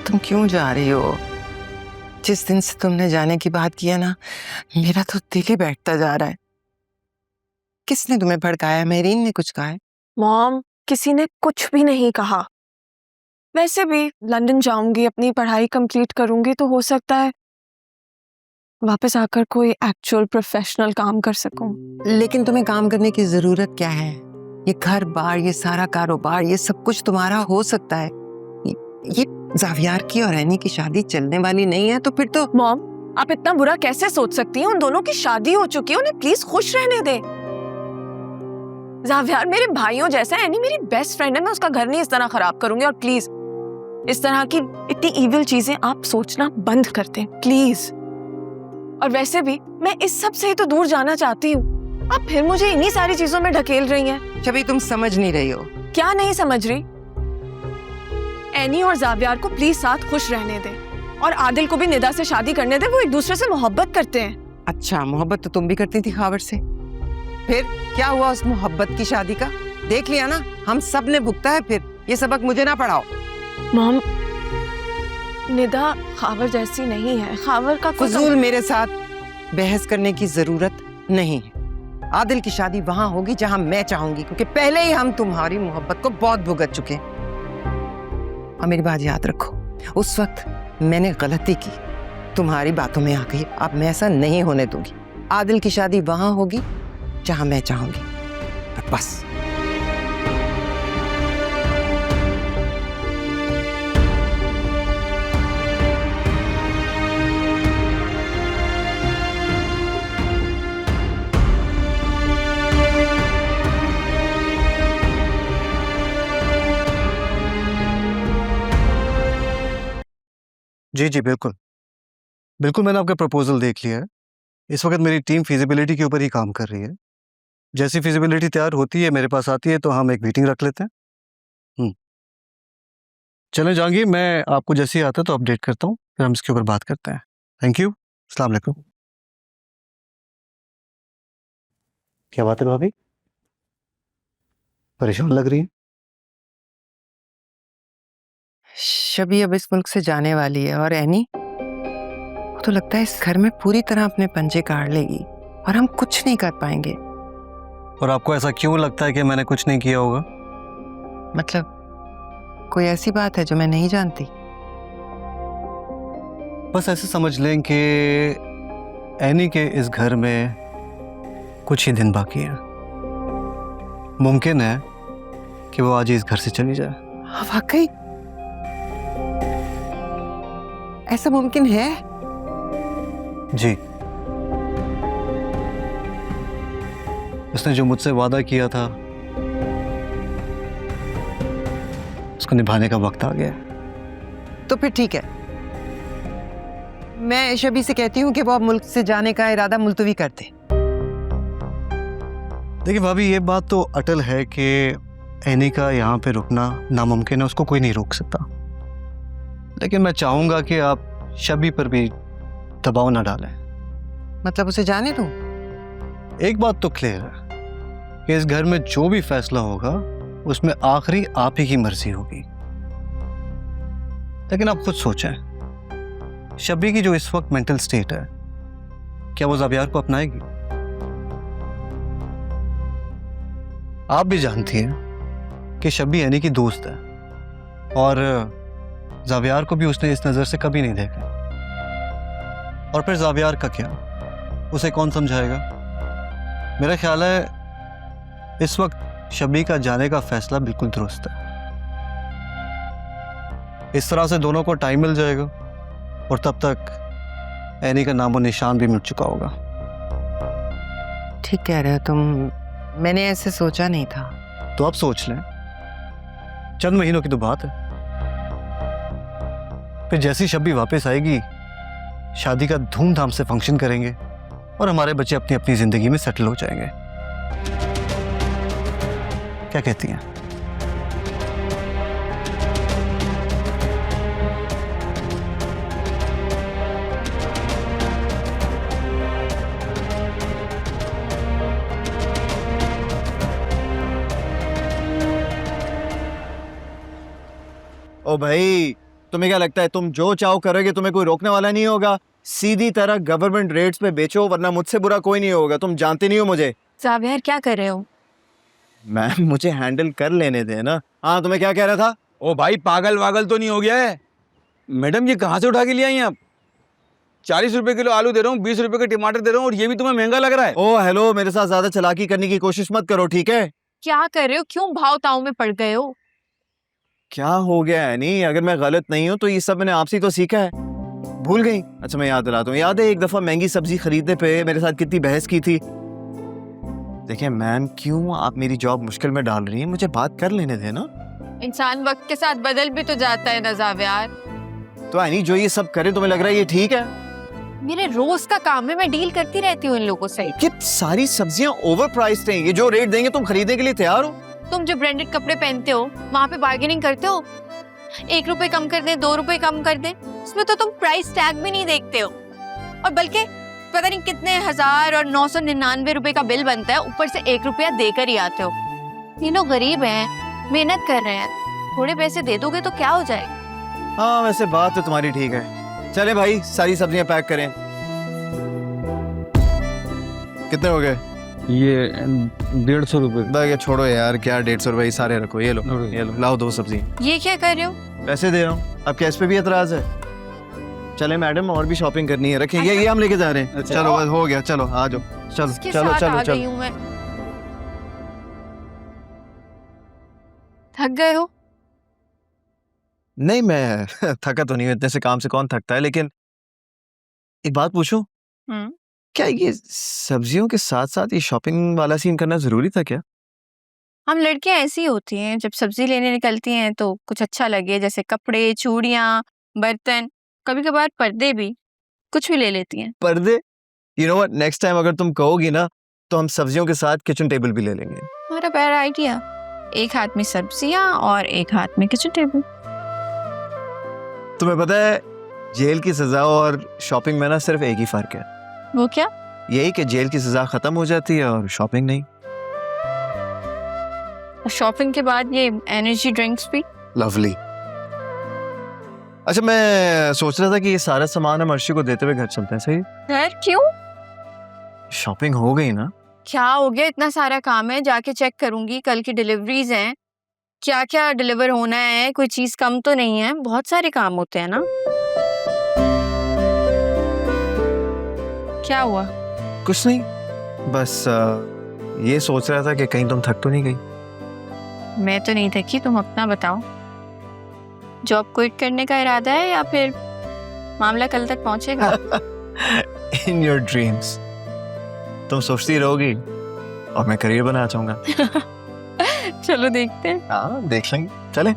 तुम क्यों जा रही हो? जिस दिन से तुमने जाने की बात की है ना, मेरा तो दिल ही बैठता जा रहा है। किसने तुम्हें भड़काया? मेरीन ने कुछ कहा है? मॉम, किसी ने कुछ भी नहीं कहा। वैसे भी लंदन जाऊंगी, अपनी पढ़ाई कंप्लीट करूंगी तो हो सकता है वापस आकर कोई एक्चुअल प्रोफेशनल काम कर सकूं। लेकिन तुम्हें काम करने की जरूरत क्या है? ये घर बार, ये सारा कारोबार, ये सब कुछ तुम्हारा हो सकता है। ये जावियार की और एनी की शादी चलने वाली नहीं है तो फिर तो। मॉम, आप इतना बुरा कैसे सोच सकती हैं? उन दोनों की शादी हो चुकी है, उन्हें प्लीज खुश रहने दे। जावियार मेरे भाइयों जैसा है, एनी मेरी बेस्ट फ्रेंड है, मैं उसका घर नहीं इस तरह खराब करूंगी। और प्लीज इस तरह की इतनी इविल चीजें आप सोचना बंद कर दें प्लीज। और वैसे भी मैं इस सब से ही तो दूर जाना चाहती हूँ, आप फिर मुझे इन्हीं सारी चीजों में ढकेल रही हैं। छवि, तुम समझ नहीं रही हो। क्या नहीं समझ रही? एनी और जावियार को प्लीज साथ खुश रहने दें और आदिल को भी निदा से शादी करने दें। वो एक दूसरे से मोहब्बत करते हैं। अच्छा, मोहब्बत तो तुम भी करती थी खावर से। फिर क्या हुआ उस मोहब्बत की शादी का? देख लिया ना, हम सब ने भुगता है। फिर ये सबक मुझे ना पढ़ाओ। मॉम, निदा खावर जैसी नहीं है। खावर का फजूल मेरे साथ बहस करने की जरूरत नहीं है। आदिल की शादी वहां होगी जहां मैं चाहूंगी, क्योंकि पहले ही हम तुम्हारी मोहब्बत को बहुत भुगत चुके हैं। और मेरी बात याद रखो, उस वक्त मैंने गलती की, तुम्हारी बातों में आ गई। अब मैं ऐसा नहीं होने दूंगी। आदिल की शादी वहां होगी जहां मैं चाहूंगी, बस। जी जी बिल्कुल बिल्कुल, मैंने आपका प्रपोजल देख लिया है। इस वक्त मेरी टीम फिजिबिलिटी के ऊपर ही काम कर रही है। जैसी फिजिबिलिटी तैयार होती है, मेरे पास आती है, तो हम एक मीटिंग रख लेते हैं। चलें जहांगीर, मैं आपको जैसे ही आता है तो अपडेट करता हूँ, फिर हम इसके ऊपर बात करते हैं। Thank you. अस्सलाम वालेकुम। क्या बात है भाभी, परेशान लग रही है? शबी अब इस मुल्क से जाने वाली है, और एनी वो तो लगता है इस घर में पूरी तरह अपने पंजे गाड़ लेगी और हम कुछ नहीं कर पाएंगे। और आपको ऐसा क्यों लगता है कि मैंने कुछ नहीं किया होगा? मतलब कोई ऐसी बात है जो मैं नहीं जानती? बस ऐसे समझ लें कि एनी के इस घर में कुछ ही दिन बाकी है। मुमकिन है कि वो आज ही इस घर से चली जाए। वाकई ऐसा मुमकिन है? जी, उसने जो मुझसे वादा किया था उसको निभाने का वक्त आ गया। तो फिर ठीक है, मैं शबी से कहती हूँ कि वो अब मुल्क से जाने का इरादा मुलतवी कर दे। देखिए भाभी, ये बात तो अटल है कि एनी का यहाँ पे रुकना नामुमकिन है, उसको कोई नहीं रोक सकता। लेकिन मैं चाहूंगा कि आप शबी पर भी दबाव ना डालें। मतलब उसे जाने दूं? एक बात तो क्लियर है कि इस घर में जो भी फैसला होगा उसमें आखिरी आप ही की मर्जी होगी। लेकिन आप खुद सोचें, शबी की जो इस वक्त मेंटल स्टेट है, क्या वो जावियार को अपनाएगी? आप भी जानती हैं कि शबी एनी की दोस्त है और जावियार को भी उसने इस नज़र से कभी नहीं देखा। और फिर जावियार का क्या, उसे कौन समझाएगा? मेरा ख्याल है इस वक्त शबी का जाने का फैसला बिल्कुल दुरुस्त है। इस तरह से दोनों को टाइम मिल जाएगा और तब तक एनी का नामो निशान भी मिट चुका होगा। ठीक कह रहे हो तुम, मैंने ऐसे सोचा नहीं था। तो आप सोच लें, चंद महीनों की तो बात है। फिर जैसी शबी वापस आएगी, शादी का धूमधाम से फंक्शन करेंगे और हमारे बच्चे अपनी अपनी जिंदगी में सेटल हो जाएंगे। क्या कहती हैं? ओ भाई, तुम्हें क्या लगता है तुम जो चाहो करोगे तुम्हें कोई रोकने वाला नहीं होगा? सीधी तरह गवर्नमेंट रेट्स पे बेचो वरना मुझसे बुरा कोई नहीं होगा। तुम जानते नहीं हो मुझे। जावियर क्या कर रहे हो? मैम मुझे हैंडल कर लेने दे ना। हाँ तुम्हें क्या कह रहा था? ओ भाई पागल वागल तो नहीं हो गया है? मैडम ये कहाँ से उठा के ले आई हैं आप? 40 रुपए किलो आलू दे रहा हूँ, 20 रुपए के टमाटर दे रहा हूँ और ये भी तुम्हें महंगा लग रहा है? ओ हेलो, मेरे साथ ज्यादा चालाकी करने की कोशिश मत करो, ठीक है? क्या कर रहे हो? क्यों भाव ताव में पड़ गए हो? क्या हो गया है? नहीं अगर मैं गलत नहीं हूँ तो ये सब मैंने आपसे ही तो सीखा है। भूल गई? अच्छा मैं याद दिलाता हूँ। याद है एक दफा महंगी सब्जी खरीदने पे मेरे साथ कितनी बहस की थी? देखिए मैम, क्यों आप मेरी जॉब मुश्किल में डाल रही हैं? मुझे बात कर लेने देना। इंसान वक्त के साथ बदल भी तो जाता है ना जावियर। तो ऐनी जो ये सब करे तुम्हें लग रहा है ये ठीक है? मेरे रोज का काम है, मैं डील करती रहती हूँ इन लोगों से। कि सारी सब्जियां ओवर प्राइस्ड हैं। ये जो रेट देंगे तुम खरीदने के लिए तैयार हो? तुम जो ब्रांडेड कपड़े पहनते हो वहाँ पे बार्गेनिंग करते हो? 1 रुपए कम कर दे, 2 रुपए कम कर दे, उसमें तो तुम प्राइस टैग भी नहीं देखते हो। और बल्कि पता नहीं कितने 1000 और 999 रुपए का बिल बनता है, ऊपर से 1 रुपया देकर ही आते हो। ये लोग गरीब हैं, मेहनत कर रहे हैं, थोड़े पैसे दे दोगे तो क्या हो जाएगा? हाँ वैसे बात तो तुम्हारी ठीक है। चले भाई सारी सब्जियां पैक करें। कितने हो गए? ये 150 रुपए। ये छोड़ो यार, क्या 150 रुपए, सारे रखो। ये लो ये लो, लाओ 2 सब्जी। ये क्या कर रहे हो? पैसे दे रहा हूँ। अब क्या इस पे भी एतराज है? चले मैडम, और भी शॉपिंग करनी है, रखिए। ये हम लेके जा रहे हैं। चलो बस हो गया, चलो आ जाओ। चलो इसके चलो साथ चलो आ गई चलो। हूँ मैं। थक गए हो? नहीं मैं थका तो नहीं हूँ, इतने से काम से कौन थकता है। लेकिन एक बात पूछूं, क्या ये सब्जियों के साथ साथ ये शॉपिंग वाला सीन करना जरूरी था क्या? हम लड़कियां ऐसी होती हैं, जब सब्जी लेने निकलती हैं तो कुछ अच्छा लगे, जैसे कपड़े, चूड़ियां, बर्तन, कभी कभार पर्दे भी, कुछ भी ले लेती हैं। पर्दे? You know what, next time अगर तुम कहोगी ना तो हम सब्जियों के साथ किचन टेबल भी ले लेंगे। हमारा प्यारा आइडिया, एक हाथ में सब्जियां और एक हाथ में किचन टेबल। तुम्हें पता है जेल की सजा और शॉपिंग में ना सिर्फ एक ही फर्क है। वो क्या? यही कि जेल की सजा खत्म हो जाती है और शॉपिंग नहीं। शॉपिंग के बाद ये एनर्जी ड्रिंक्स भी। लवली। अच्छा मैं सोच रहा था कि ये सारा सामान हम अर्शी को देते हुए घर चलते हैं। सही? घर क्यों? शॉपिंग हो गई ना? क्या हो गया? इतना सारा काम है, जाके चेक करूंगी। कल की डिलीवरीज हैं, क्या क्या डिलीवर होना है, कोई चीज कम तो नहीं है। बहुत सारे काम होते हैं ना। क्या हुआ? कुछ नहीं, बस ये सोच रहा था कि कहीं तुम थक तो नहीं गई। मैं तो नहीं थकी, तुम अपना बताओ। जॉब क्विट करने का इरादा है या फिर मामला कल तक पहुंचेगा? इन योर ड्रीम्स तुम सोचती रहोगी और मैं करियर बना चाहूंगा। चलो देखते हैं। हाँ देख लेंगे, चले।